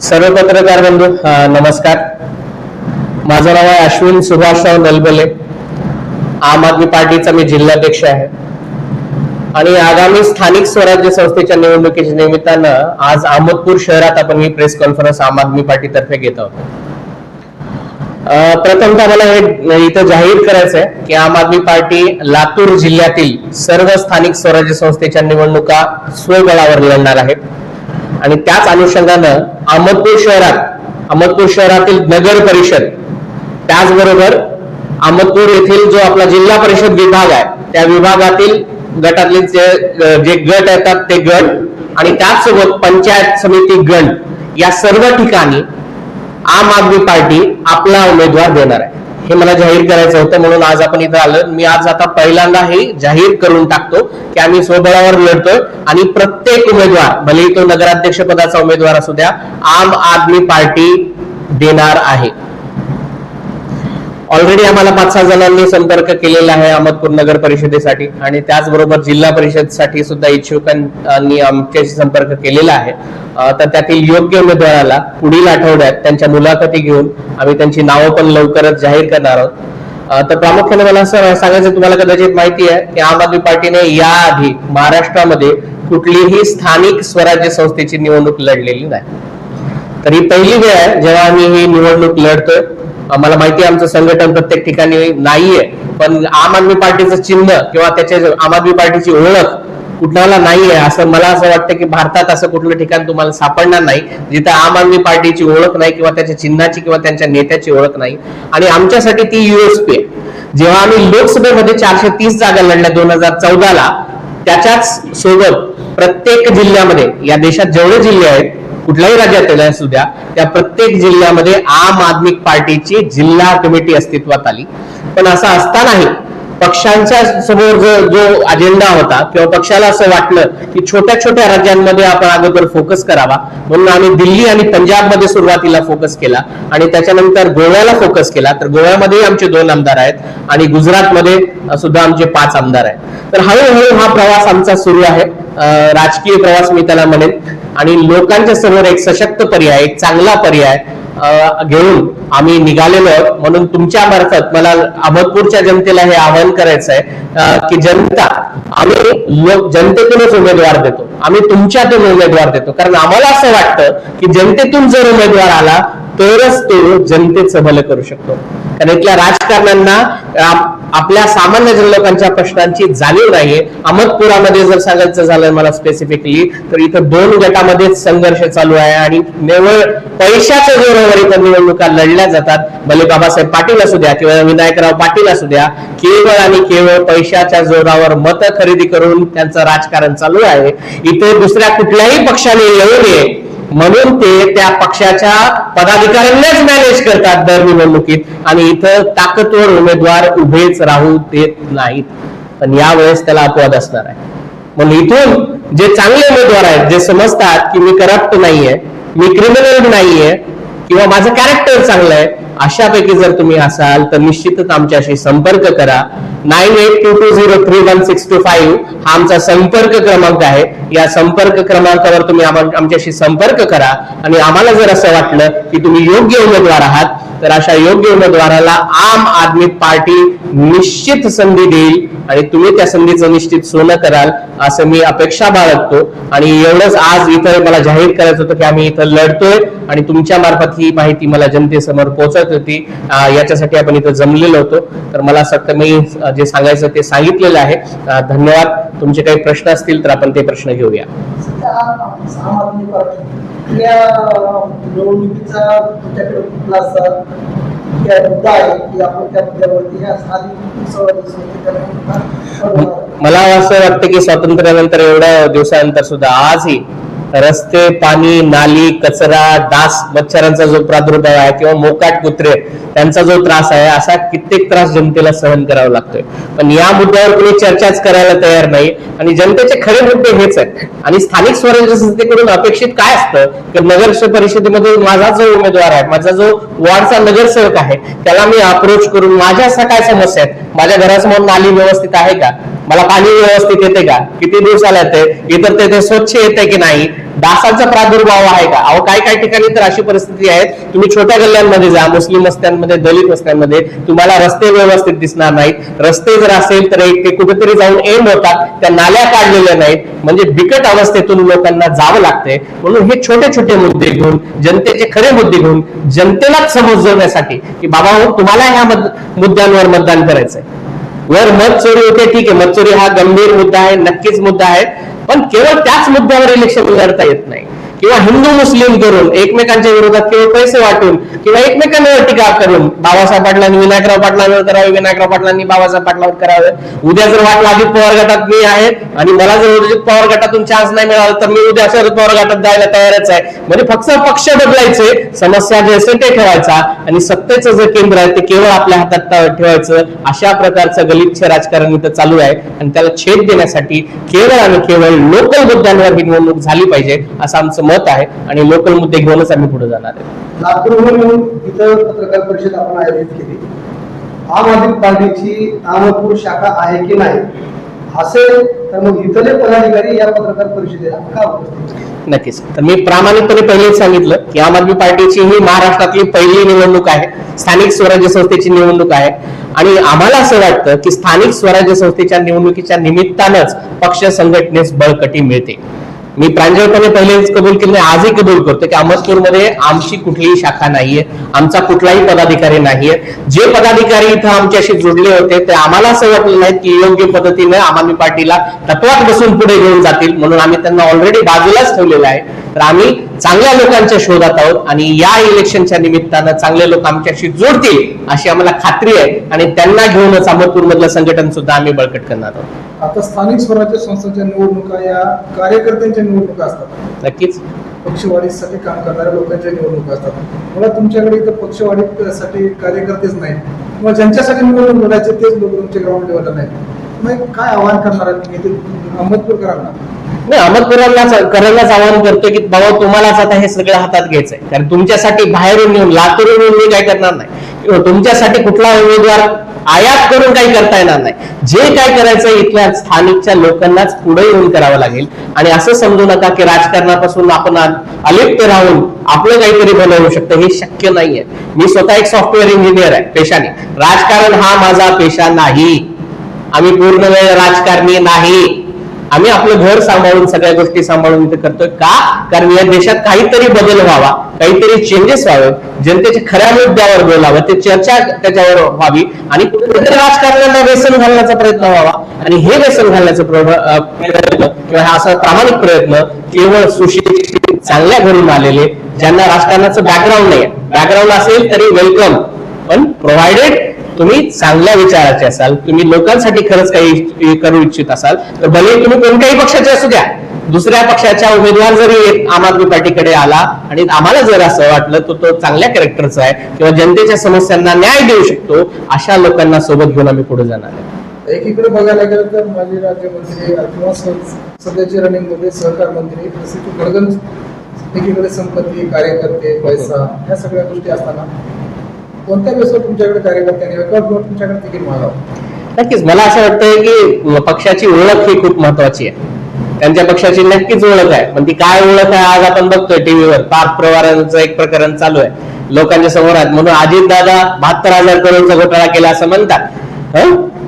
सर्व पत्रकार बंधू नमस्कार. माझं नाव आहे अश्विन सुभाषराव नलबले. आम आदमी पार्टीचा मी जिल्हाध्यक्ष आहे आणि आगामी स्थानिक स्वराज्य संस्थेच्या निवडणुकीच्या निमित्तानं आज अहमदपूर शहरात आपण ही प्रेस कॉन्फरन्स आम आदमी पार्टी तर्फे घेत आहोत. प्रथमतः मला हे इथं जाहीर करायचं आहे की आम आदमी पार्टी लातूर जिल्ह्यातील सर्व स्थानिक स्वराज्य संस्थेच्या निवडणुका स्वबळावर लढणार आहे आणि त्याच अनुषंगानं अहमदपूर शहरातील नगर परिषद, त्याचबरोबर अहमदपूर येथील जो आपला जिल्हा परिषद विभाग आहे त्या विभागातील गटातले जे गट येतात ते गट आणि त्याचसोबत पंचायत समिती गण या सर्व ठिकाणी आम आदमी पार्टी आपला उमेदवार देणार आहे. हे मला जाहीर करायचं होतं म्हणून आज आपण इथं आलो. मी आज आता पहिल्यांदा हे जाहीर करून टाकतो की आम्ही स्वबळावर लढतोय आणि प्रत्येक उमेदवार, भले तो नगराध्यक्ष पदाचा उमेदवार असू द्या, आम आदमी पार्टी देणार आहे. ऑलरेडी आम्हाला 5-6 जणांनी संपर्क केलेला आहे अहमदपूर नगर परिषदेसाठी आणि त्याचबरोबर जिल्हा परिषदेसाठी सुद्धा इच्छुकांनी आमच्याशी संपर्क केलेला आहे. तर त्यातील योग्य उमेदवाराला पुढील आठवड्यात त्यांच्या मुलाखती घेऊन आम्ही त्यांची नावं पण लवकरच जाहीर करणार आहोत. तर प्रामुख्याने मला असं सांगायचं, तुम्हाला कदाचित माहिती आहे की आम आदमी पार्टीने याआधी महाराष्ट्रामध्ये कुठलीही स्थानिक स्वराज्य संस्थेची निवडणूक लढलेली नाही. तर ही पहिली वेळ आहे जेव्हा आम्ही ही निवडणूक लढतोय. आम्हाला माहिती आहे आमचं संघटन प्रत्येक ठिकाणी नाहीये, पण आम आदमी पार्टीचं चिन्ह किंवा त्याच्या आम आदमी पार्टीची ओळख कुठल्याला नाहीये. असं मला असं वाटतं की भारतात असं कुठलं ठिकाण तुम्हाला सापडणार नाही जिथं आम आदमी पार्टीची ओळख नाही किंवा त्याच्या चिन्हाची किंवा त्यांच्या नेत्याची ओळख नाही. आणि आमच्यासाठी ती USP आहे. जेव्हा आम्ही लोकसभेमध्ये 430 जागा लढल्या 2014ला, त्याच्याच सोबत प्रत्येक जिल्ह्यामध्ये, या देशात जेवढे जिल्हे आहेत कुठल्याही राज्यात असू द्या, त्या प्रत्येक जिल्ह्यामध्ये आम आदमी पार्टीची जिल्हा कमिटी अस्तित्वात आली. पण असं असतानाही पक्षांच्या समोर जो अजेंडा होता किंवा पक्षाला असं वाटलं की छोट्या छोट्या राज्यांमध्ये आपण अगोदर फोकस करावा, म्हणून आम्ही दिल्ली आणि पंजाबमध्ये सुरुवातीला फोकस केला आणि त्याच्यानंतर गोव्याला फोकस केला. तर गोव्यामध्ये आमचे 2 आमदार आहेत आणि गुजरातमध्ये सुद्धा आमचे 5 आमदार आहेत. तर हळूहळू हा प्रवास आमचा सुरू आहे, राजकीय प्रवास मी त्याला म्हणेन. आणि लोकांच्या समोर एक सशक्त पर्याय, एक चांगला पर्याय घेऊन आम्ही निघालेलो आहोत. म्हणून तुमच्या मार्फत मला अहमदपूरच्या जनतेला हे आवाहन करायचं आहे की जनता, आम्ही जनतेतूनच उमेदवार देतो, आम्ही तुमच्यातून उमेदवार देतो. कारण आम्हाला असं वाटतं की जनतेतून जर उमेदवार आला तरच तो जनतेचं भलं करू शकतो. कारण इथल्या राजकारण्यांना आपल्या सामान्य लोकांच्या प्रश्नांची जाणीव नाहीये. अहमदपुरामध्ये जर सांगायचं झालं मला स्पेसिफिकली, तर इथं 2 गटामध्येच संघर्ष चालू आहे आणि केवळ पैशाच्या जोरावर इथं निवडणुका लढल्या जातात. भले बाबासाहेब पाटील असू द्या किंवा विनायकराव पाटील असू द्या, केवळ आणि केवळ पैशाच्या जोरावर मत खरेदी करून त्यांचं राजकारण चालू आहे. इथे दुसऱ्या कुठल्याही पक्षाने येऊ नये म्हणून ते त्या पक्षाच्या पदाधिकाऱ्यांनाच मॅनेज करतात दर निवडणुकीत आणि इथं ताकदवर उमेदवार उभेच राहू देत नाहीत. पण यावेळेस त्याला अपवाद असणार आहे. म्हणून इथून जे चांगले उमेदवार आहेत, जे समजतात की मी करप्ट नाहीये, मी क्रिमिनल नाहीये किंवा माझं कॅरेक्टर चांगलं आहे, अशापैकी जर तुम्ही असाल तर निश्चितच आमच्याशी संपर्क करा. 9822031625 हा आमचा संपर्क क्रमांक आहे. या संपर्क क्रमांकावर तुम्ही आमच्याशी संपर्क करा आणि आम्हाला जर असं वाटलं की तुम्ही योग्य उमेदवार आहात तर अशा योग्य उमेदवाराला आम आदमी पार्टी निश्चित संधी देईल आणि तुम्ही त्या संधीचं निश्चित सोनं कराल असं मी अपेक्षा बाळगतो. आणि एवढंच आज इथं मला जाहीर करायचं होतं की आम्ही इथं लढतोय आणि तुमच्या मार्फत ही माहिती मला जनतेसमोर पोहोचत होती. याच्यासाठी आपण इथं जमलेलो होतो. तर मला असं वाटतं मी जे सांगायचं ते सांगितलेलं आहे. धन्यवाद. तुमचे काही प्रश्न असतील तर आपण ते प्रश्न घेऊया. मला असं वाटतं की स्वातंत्र्यानंतर एवढ्या दिवसानंतर सुद्धा आजही रस्ते, पाणी, नाली, कचरा, डास, मच्छरांचा जो प्रादुर्भाव आहे किंवा मोकाट कुत्रे त्यांचा जो त्रास आहे, असा कित्येक त्रास जनतेला सहन करावा लागतोय. पण या मुद्द्यावर कोणी चर्चाच करायला तयार नाही आणि जनतेचे खरे मुद्दे हेच आहेत. आणि स्थानिक स्वराज्य संस्थेकडून अपेक्षित काय असतं की नगर परिषदेमध्ये माझा जो उमेदवार आहे, माझा जो वॉर्डचा नगरसेवक आहे, त्याला मी अप्रोच करून माझ्या अशा काय समस्या आहेत, माझ्या घरासमोर नाली व्यवस्थित आहे का, मला पाणी व्यवस्थित येते का, किती दिवसाला येते, इतर ते स्वच्छ येते की नाही, डासाचा प्रादुर्भाव आहे का. अहो काही काही ठिकाणी तर अशी परिस्थिती आहे, तुम्ही छोट्या गल्ल्यांमध्ये जा, मुस्लिम वस्त्यांमध्ये, दलित वस्त्यांमध्ये तुम्हाला रस्ते व्यवस्थित दिसणार नाहीत. रस्ते जर असेल तर एक ते कुठेतरी जाऊन एंड होतात, त्या नाल्या काढलेल्या नाहीत, म्हणजे बिकट अवस्थेतून लोकांना जावं लागतंय. म्हणून हे छोटे छोटे मुद्दे घेऊन, जनतेचे खरे मुद्दे घेऊन जनतेलाच समजवण्यासाठी की बाबा हो तुम्हाला ह्या मुद्द्यांवर मतदान करायचंय. वर मत चोरी होते, ठीक आहे, मत चोरी हा गंभीर मुद्दा आहे, नक्कीच मुद्दा आहे, पण केवळ त्याच मुद्द्यावर इलेक्शन लढता येत नाही. किंवा हिंदू मुस्लिम करून एकमेकांच्या विरोधात केवळ पैसे वाटून किंवा एकमेकांवर टीका करून बाबासाहेब पाटलांनी विनायकराव पाटलांवर करावे, विनायकराव पाटलांनी बाबासाहेब पाटलांवर करावे. उद्या जर वाटलं अजित पवार गटात मी आहे आणि मला जर अजित पवार गटातून चान्स नाही मिळाला तर मी उद्या शरद पवार गटात जायला तयारच आहे. म्हणजे फक्त पक्ष बदलायचे, समस्या जे असेल ते ठेवायचा आणि सत्तेचं जे केंद्र आहे ते केवळ आपल्या हातात ठेवायचं. अशा प्रकारचं गलिच्छ राजकारण इथं चालू आहे आणि त्याला छेद देण्यासाठी केवळ आणि केवळ लोकल मुद्द्यांवर ही निवडणूक झाली पाहिजे असं आमचं मत आहे आणि लोकल मुद्दे घेऊनच आम्ही पुढे जाणार आहे. लातूरहून इथं पत्रकार परिषद आपण आयोजित केली. आम आदमी पार्टीची अहमदपूर शाखा आहे की नाही असेल तर मग इथले पदाधिकारी या पत्रकार परिषदेला का उपस्थित? नक्कीच. तर मी प्रामाणिकपणे पहिलेच सांगितलं की आम आदमी पार्टीची ही महाराष्ट्रातली पहिली निवडणूक आहे, स्थानिक स्वराज्य संस्थेची निवडणूक आहे आणि आम्हाला असं वाटतं की स्थानिक स्वराज्य संस्थेच्या निवडणुकीच्या निमित्तानंच पक्ष संघटनेस बळकटी मिळते. मी प्रांजळपणे पहिलेच कबूल केले, आजही कबूल करतो की अहमदपूरमध्ये आमची कुठलीही शाखा नाहीये, आमचा कुठलाही पदाधिकारी नाहीये. जे पदाधिकारी इथं आमच्याशी जोडले होते ते आम्हाला असं वाटलं नाही की योग्य पद्धतीने आम आदमी पार्टीला तत्वात बसून पुढे घेऊन जातील, म्हणून आम्ही त्यांना ऑलरेडी बाजूलाच ठेवलेलं आहे. तर आम्ही चांगल्या लोकांच्या शोधात आहोत आणि या इलेक्शनच्या निमित्तानं चांगले लोक आमच्याशी जोडतील अशी आम्हाला खात्री आहे आणि त्यांना घेऊनच अहमदपूर मधलं संघटन सुद्धा आम्ही बळकट करणार आहोत. आता स्थानिक स्वराज्य संस्थांच्या निवडणुका या कार्यकर्त्यांच्या निवडणुका असतात. नक्कीच पक्षवाढीसाठी काम करणाऱ्या लोकांच्या निवडणुका असतात. मला तुमच्याकडे इथं पक्षवाढीसाठी कार्यकर्तेच नाहीत किंवा ज्यांच्यासाठी निवडणूक लढायचे तेच लोक तुमच्या ग्राउंड लेवलला नाहीत. मग काय आव्हान करणार अहमदपूरकरांना? नाही, अहमदपूरकरांनाच आवाहन करतो की बाबा तुम्हालाच आता हे सगळं हातात घ्यायचंय, कारण तुमच्यासाठी बाहेरून येऊन लातूरून येऊन मी काय करणार नाही, तुमच्यासाठी कुठला उमेदवार आयात करून काही करता येणार नाही. जे काय करायचं इथल्या स्थानिकच्या लोकांनाच पुढे येऊन करावं लागेल आणि असं समजू नका की राजकारणापासून आपण अलिप्त राहून आपलं काहीतरी बनवू शकतो, हे शक्य नाहीये. मी स्वतः एक सॉफ्टवेअर इंजिनियर आहे पेशाने, राजकारण हा माझा पेशा नाही, आम्ही पूर्ण वेळ राजकारणी नाही. आम्ही आपलं घर सांभाळून सगळ्या गोष्टी सांभाळून इथे करतोय का, कारण या देशात काहीतरी बदल व्हावा, काहीतरी चेंजेस व्हावे, जनतेच्या खऱ्या मुद्द्यावर बोलावं, ते चर्चा त्याच्यावर व्हावी आणि कुठेतरी राजकारणाला व्यसन घालण्याचा प्रयत्न व्हावा. आणि हे व्यसन घालण्याचा प्रयत्न किंवा हा असा प्रामाणिक प्रयत्न केवळ सुशिक्षित चांगल्या घरून आलेले, ज्यांना राजकारणाचं बॅकग्राऊंड नाही, बॅकग्राऊंड असेल तरी वेलकम, पण प्रोव्हाइडेड तुम्ही चांगल्या विचाराचे असाल, तुम्ही लोकांसाठी खरंच काही करू इच्छित असाल तर भले तुम्ही कोणत्याही पक्षाचे असू द्या, दुसऱ्या पक्षाच्या उमेदवार जरी आम आदमी पार्टीकडे आला आणि आम्हाला जर असं वाटलं तर तो चांगल्या कॅरेक्टरचा आहे किंवा जनतेच्या समस्यांना न्याय देऊ शकतो, अशा लोकांना सोबत घेऊन आम्ही पुढे जाणार आहे. एकीकडे बघायला गेलं तर माजी राज्यमंत्री किंवा सध्याचे रनिंग मध्ये सहकार मंत्री घडगन, एकीकडे संपत्ती, कार्यकर्ते, पैसा, या सगळ्या गोष्टी असताना कोणत्या वेळेस तुमच्याकडे कार्यकर्त्यांनी तुमच्याकडे तिकीट मागावं? नक्कीच मला असं वाटतंय की पक्षाची ओळख ही खूप महत्वाची आहे. त्यांच्या पक्षाची नक्कीच ओळख आहे, पण ती काय ओळख आहे आज आपण बघतोय टीव्हीवर. पार्थ पवारांचं एक प्रकरण चालू आहे, लोकांच्या समोर आहेत म्हणून अजित दादा 72,000 करोडचा घोटाळा केला असं म्हणतात.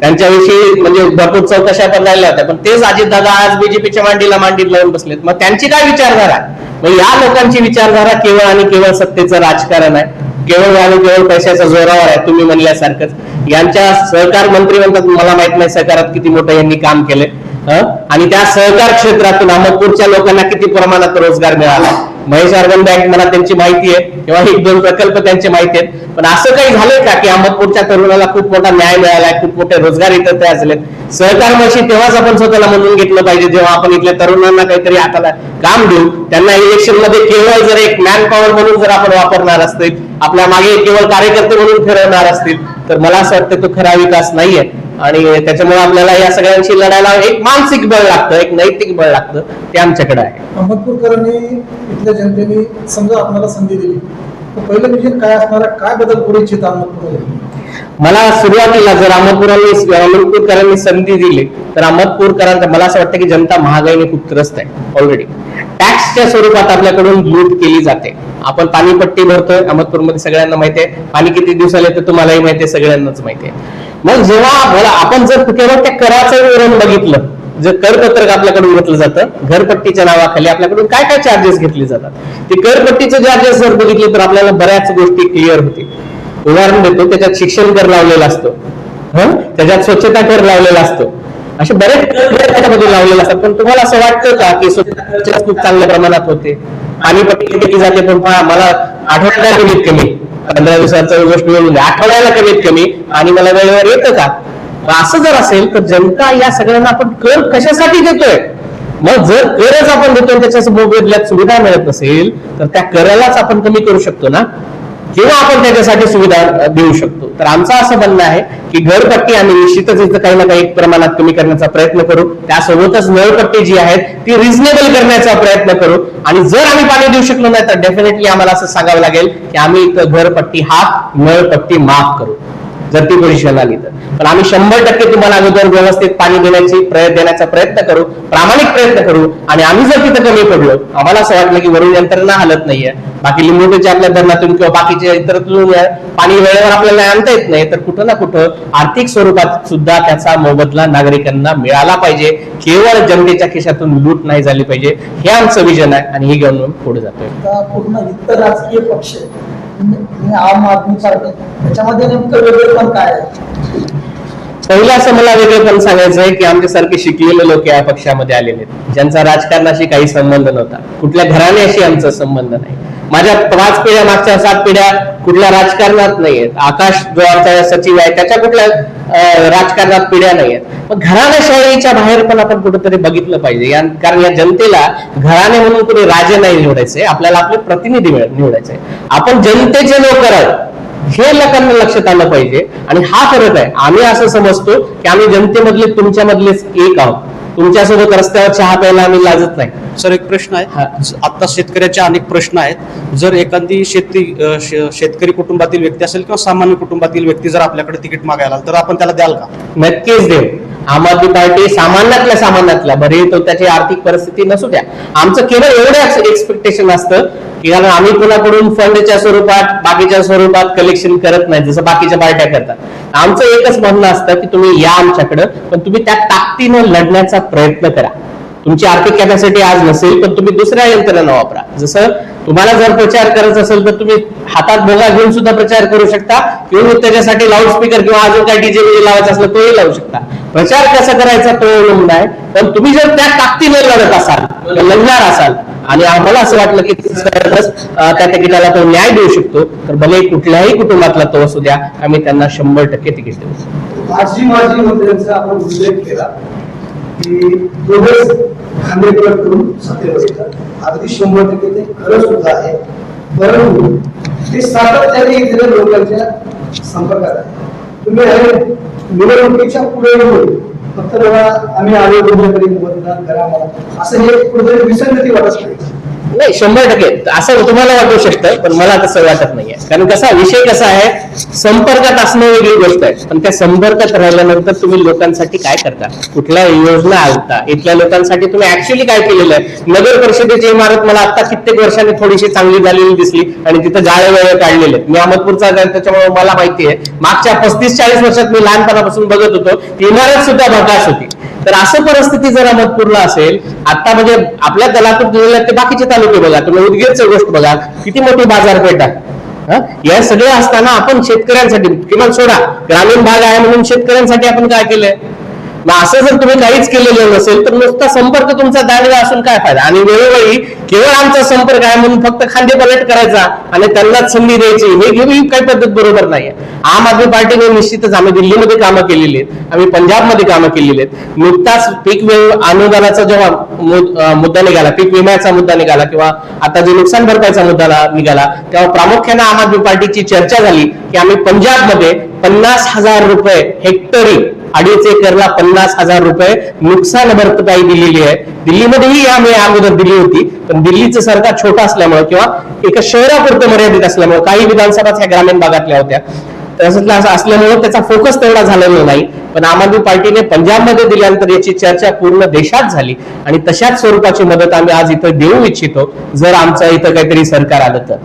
त्यांच्याविषयी म्हणजे भरपूर चौकशा पण राहिल्या होत्या, पण तेच अजित दादा आज बीजेपीच्या मांडीत लावून बसलेत. मग त्यांची काय विचारधारा? मग या लोकांची विचारधारा केवळ आणि केवळ सत्तेचं राजकारण आहे, केवळ आणि केवळ पैशाच्या जोरावर आहे. तुम्ही म्हणल्यासारखंच यांच्या सहकार मंत्री म्हणतात, मला माहित नाही सहकारात किती मोठं यांनी काम केले आणि त्या सहकार क्षेत्रातून अहमदपूरच्या लोकांना किती प्रमाणात रोजगार मिळाला. महेश अर्बन बँक मला त्यांची माहिती आहे किंवा 1-2 प्रकल्प त्यांचे माहिती आहेत, पण असं काही झालंय का की अहमदपूरच्या तरुणाला खूप मोठा न्याय मिळालाय, खूप मोठे रोजगार इथं तयार झालेत? सहकार मशी तेव्हाच आपण स्वतःला म्हणून घेतलं पाहिजे जेव्हा आपण इथल्या तरुणांना काहीतरी हाताला काम देऊ, त्यांना इलेक्शन मध्ये केवळ जर एक मॅन पॉवर म्हणून जर आपण वापरणार असतील, आपल्या मागे केवळ कार्यकर्ते म्हणून फिरवणार असतील तर मला असं वाटतं तो खरा विकास नाहीये. आणि त्याच्यामुळे आपल्याला या सगळ्यांशी लढायला एक मानसिक बळ लागतं, एक नैतिक बळ लागतं, ते आमच्याकडे आहे. अहमदपूरकरांनी इथल्या जनतेने समजा आपल्याला संधी दिली तर पहिलं विजन काय असणार, काय बदल करू इच्छित अहमदपूरमध्ये? मला सुरुवातीला जर अहमदपूरकरांनी संधी दिली तर अहमदपूरकरांचा मला असं वाटतं की जनता महागाईने खूप त्रस्त आहे ऑलरेडी. टॅक्सच्या स्वरूपात आपल्याकडून लूट केली जाते. आपण पाणीपट्टी भरतोय अहमदपूरमध्ये, सगळ्यांना माहिती आहे. पाणी किती दिवसाला येतं तुम्हालाही माहिती आहे, सगळ्यांनाच माहिती आहे. मग जेव्हा आपण जर केवळ त्या कराचं विवरण बघितलं, जर करपत्रक आपल्याकडून घेतलं जातं, घरपट्टीच्या नावाखाली आपल्याकडून काय काय चार्जेस घेतले जातात, ते करपट्टीचे चार्जेस जर बघितले तर आपल्याला बऱ्याच गोष्टी क्लिअर होतील. उदाहरण देतो, त्याच्यात शिक्षण कर लावलेला असतो, त्याच्यात स्वच्छता कर लावलेला असतो, असे बरेच कर त्याच्यामध्ये लावलेले असतात. पण तुम्हाला असं वाटतं का की स्वच्छता खूप चांगल्या प्रमाणात होते? पाणीपट्टी केली जाते, पण मला आठवड्याला कमीत कमी 15 दिवसाचं गोष्ट मिळून आठवड्याला कमीत कमी आणि मला वेळेवर येतं का? असं जर असेल तर जनता या सगळ्यांना आपण कर कशासाठी देतोय? मग जर करच आपण देतोय त्याच्या मोबदल्यात सुविधा मिळत नसेल तर त्या करालाच आपण कमी करू शकतो ना, किंवा आपण त्याच्यासाठी सुविधा देऊ शकतो. तर आमचं असं म्हणणं आहे की घरपट्टी आम्ही निश्चितच इथं काही ना काही प्रमाणात कमी करण्याचा प्रयत्न करू. त्यासोबतच नळपट्टी जी आहेत ती रिझनेबल करण्याचा प्रयत्न करू. आणि जर आम्ही पाणी देऊ शकलो नाही तर डेफिनेटली आम्हाला असं सांगावं लागेल की आम्ही इथं घरपट्टी हाफ, नळपट्टी माफ करू जर ती पोझिशन आली तर. पण आम्ही 100% तुम्हाला अगोदर व्यवस्थित पाणी देण्याचा प्रयत्न करू, प्रामाणिक प्रयत्न करू. आणि आम्ही जर तिथं कमी पडलो, आम्हाला असं वाटलं की वरून यंत्रणा हलत नाहीये, बाकी लिंबोटेच्या आपल्या धरणातून किंवा बाकीच्या इतरातून पाणी वेळेवर आपल्याला आणता येत नाही, तर कुठं ना कुठं आर्थिक स्वरूपात सुद्धा त्याचा मोबदला नागरिकांना मिळाला पाहिजे. केवळ जनतेच्या खिशातून लूट नाही झाली पाहिजे, हे आमचं विजन आहे आणि हे घेऊन पुढे जातोय. पूर्ण इतर राजकीय पक्ष आम आदमी पार्टी, त्याच्यामध्ये नेमकं वेगळेपण काय आहे? पहिलं असं मला वेगळेपण सांगायचं आहे की आमच्यासारखे शिकलेले लोक या पक्षामध्ये आलेले आहेत, ज्यांचा राजकारणाशी काही संबंध नव्हता, कुठल्या घराण्याशी आमचा संबंध नाही. माझ्या 5 पिढ्या, मागच्या 7 पिढ्या कुठल्या राजकारणात नाहीयेत. आकाश जो आमचा सचिव आहे त्याच्या कुठल्या राजकारणात पिढ्या नाहीयेत. मग घराण्याशाहीच्या बाहेर पण आपण कुठेतरी बघितलं पाहिजे, कारण या जनतेला घराणे म्हणून कुठे राजे नाही निवडायचे, आपल्याला आपले प्रतिनिधी निवडायचे. आपण जनतेचे नोकर आहोत हे लोकांना लक्षात आलं पाहिजे. आणि हा फरक आहे. आम्ही असं समजतो की आम्ही जनतेमधले तुमच्यामधलेच एक आहोत. तुमच्यासोबत रस्त्यावर चहा प्यायला आम्ही लाजत नाही. सर, एक प्रश्न आहे. आता शेतकऱ्याचे अनेक प्रश्न आहेत. जर एखादी शेतकरी कुटुंबातील व्यक्ती असेल किंवा सामान्य कुटुंबातील व्यक्ती जर आपल्याकडे तिकीट मागायला तर आपण त्याला द्याल का? नक्कीच देऊ. आम आदमी पार्टी सामान्यातल्या भरे तो त्याची आर्थिक परिस्थिती नसू द्या, आमचं केवळ एवढं एक्सपेक्टेशन असतं की कारण आम्ही कोणाकडून फंडच्या स्वरूपात, बाकीच्या स्वरूपात कलेक्शन करत नाही जसं बाकीच्या पार्ट्या करतात. आमचं एकच म्हणणं असतं की तुम्ही या आमच्याकडं, पण तुम्ही त्या ताकदीनं लढण्याचा प्रयत्न करा. तुमची आर्थिक कॅपॅसिटी आज नसेल पण तुम्ही दुसऱ्या यंत्रणा वापरा. जसं तुम्हाला जर प्रचार करायचा असेल तर तुम्ही हातात बोगा घेऊन सुद्धा प्रचार करू शकता, किंवा त्याच्यासाठी लाऊडस्पीकर किंवा अजून काही डीजे लावायचं असलं तोही लावू शकता. प्रचार कसा करायचा तो अवलंबून आहे. पण तुम्ही जर त्या ताकदीने लढत असाल, लढणार असाल, आणि आम्हाला असं वाटलं की त्या तिकिटाला तो न्याय देऊ शकतो, तर भले कुठल्याही कुटुंबातला तो असू द्या, आम्ही त्यांना 100% तिकीट देऊ. माजी मंत्र्यांचा आपण उल्लेख केला की दोघेच खांदेकर करून सत्तेवर येतात, अगदी 100% ते खरं सुद्धा आहे. परंतु ते सातत्याने इथल्या लोकांच्या संपर्कात आहे. तुम्ही निवडणुकीच्या पुढे फक्त आम्ही आलो तुमच्याकडे मतदान करा मला, असं हे कुठेतरी विसंगती वाटत नाही. नाही, 100% असं तुम्हाला वाटू शकतं, पण मला तसं वाटत नाहीये. कारण कसा विषय कसा आहे, संपर्कात असणं वेगळी गोष्ट आहे, पण त्या संपर्कात राहिल्यानंतर तुम्ही लोकांसाठी काय करता, कुठल्या योजना आणता, इथल्या लोकांसाठी तुम्ही ऍक्च्युअली काय केलेलं आहे. नगर परिषदेची इमारत मला आता कित्येक वर्षांनी थोडीशी चांगली झालेली दिसली आणि तिथं जाळे वेळे काढलेले. मी अहमदपूरचा त्याच्यामुळे मला माहिती आहे, मागच्या 35-40 वर्षात मी लहानपणापासून बघत होतो ती इमारत सुद्धा भकास होती. तर असं परिस्थिती जर अहमदपूरला असेल आता, म्हणजे आपल्या तलातून दिलेल्या ते बाकीचे तालुके बघा, तुम्ही उदगीरची गोष्ट बघा, किती मोठी बाजारपेठ आहे. या सगळं असताना आपण शेतकऱ्यांसाठी किमान सोडा, ग्रामीण भाग आहे म्हणून शेतकऱ्यांसाठी आपण काय केलंय. मग असं जर तुम्ही काहीच केलेलं नसेल तर नुसता संपर्क तुमचा दांडगा असून काय फायदा. आणि वेळोवेळी केवळ आमचा संपर्क आहे म्हणून फक्त खांदे पलट करायचा आणि त्यांनाच संधी द्यायची, ही काही पद्धत बरोबर नाहीये. आम आदमी पार्टीने निश्चितच आम्ही दिल्लीमध्ये कामं केलेली आहेत, आम्ही पंजाबमध्ये कामं केलेली आहेत. नुकताच पीक अनुदानाचा जेव्हा मुद्दा निघाला, पीक विम्याचा मुद्दा निघाला किंवा आता जे नुकसान भरपाईचा मुद्दा निघाला, तेव्हा प्रामुख्याने आम आदमी पार्टीची चर्चा झाली की आम्ही पंजाबमध्ये 50,000 रुपये हेक्टरी, 2.5 एकरला 50,000 रुपये नुकसान भरपाई दिलेली आहे. दिल्लीमध्येही आम्ही अगोदर दिली होती, पण दिल्लीचं सरकार छोटं असल्यामुळे किंवा एका शहरापुरतं मर्यादित असल्यामुळे काही विधानसभा ह्या ग्रामीण भागातल्या होत्या. तसं असल्यामुळे त्याचा फोकस तेवढा झालेला नाही. पण आम आदमी पार्टीने पंजाबमध्ये दिल्यानंतर याची चर्चा पूर्ण देशात झाली आणि तशाच स्वरूपाची मदत आम्ही आज इथं देऊ इच्छितो जर आमचं इथं काहीतरी सरकार आलं तर.